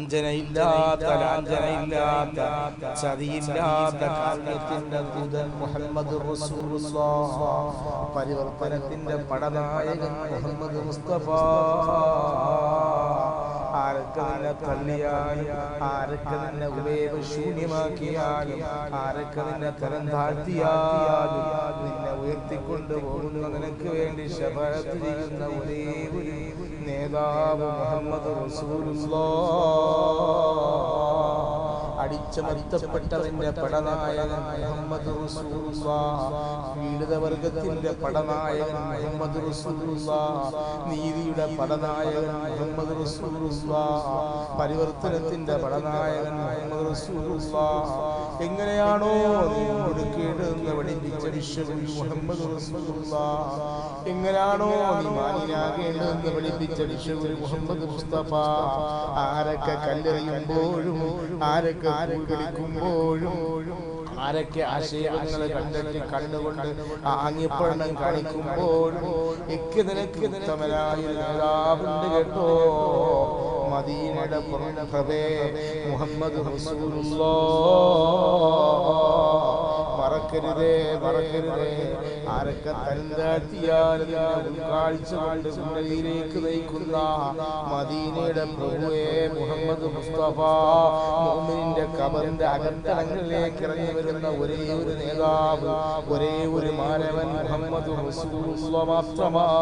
വഞ്ചനയില്ലാത്ത ലാഞ്ചനയില്ലാത്ത ചതിയില്ലാത്ത കാരുണ്യത്തിന്റെ ദൂതൻ മുഹമ്മദ് റസൂലുള്ളാഹ്, പരിവർത്തനത്തിന്റെ പടനായകൻ മുഹമ്മദ് മുസ്തഫ. ആരൊക്കെ നിന്നെ തള്ളിയാലും, ആരൊക്കെ നിന്നെ ഉപയോഗശൂന്യമാക്കിയാലും, ആരൊക്കെ നിന്നെ തരം താഴ്ത്തിയാലും, നിന്നെ ഉയർത്തിക്കൊണ്ടു പോകുന്ന നിനക്ക് വേണ്ടി ശഫാഅത്ത് ചെയ്യുന്ന ഒരേ ഒരു നേതാവ് മുഹമ്മദ് റസൂലുള്ളാഹ്. അടിച്ചമർത്തപ്പെട്ടതിന്റെ പടനായകൻ മുഹമ്മദ് റസൂലുള്ളാഹ്, പീഡിതവർഗത്തിന്റെ പടനായകൻ മുഹമ്മദ് റസൂലുള്ളാഹ്, നീതിയുടെ പടനായകൻ മുഹമ്മദ് റസൂലുള്ളാഹ്, പരിവർത്തനത്തിന്റെ പടനായകൻ മുഹമ്മദ് റസൂലുള്ളാഹ്. എങ്ങനെയാണോ നീ മുടുക്കേണ്ടെന്ന് പഠിപ്പിച്ച വിശ്വഗുരു മുഹമ്മദ് റസൂലുള്ളാഹ്, എങ്ങനെയാണോ നീ മാനിനാകേണ്ടതെന്ന് പഠിപ്പിച്ച വിശ്വഗുരു മുഹമ്മദ് മുസ്തഫ, ആരൊക്കെ കല്ലെറിയുമ്പോഴും, ആരൊക്കെ കളിക്കുമ്പോഴും, ആരൊക്കെ ആശയങ്ങൾ കണ്ടെത്തി കണ്ണുകൊണ്ട് ആംഗ്യപ്പെടണം കാണിക്കുമ്പോഴും ഒക്കെ നിനക്ക് ഉത്തമനായ നേതാവുണ്ട് കേട്ടോ. മദീനയുടെ പ്രഭേ മുഹമ്മദ് റസൂലുള്ളാഹ്. മറക്കരുതേ, മറക്കരുതേ. ആരൊക്കെ തന്താഴ്ത്തിയാലും ഉൾക്കാഴ്ച കൊണ്ട് ഉന്നതിയിലേക്ക് നയിക്കുന്ന മദീനയുടെ പ്രഭുവേ മുഹമ്മദ് മുസ്തഫ, മുഅ്മിനിന്റെ ഖബറിന്റെ അകത്തളങ്ങളിലേക്ക് ഇറങ്ങി വരുന്ന ഒരേ ഒരു നേതാവ്, ഒരേ ഒരു മാനവൻ മുഹമ്മദ് റസൂലുള്ളാഹ് മാത്രമാണ്.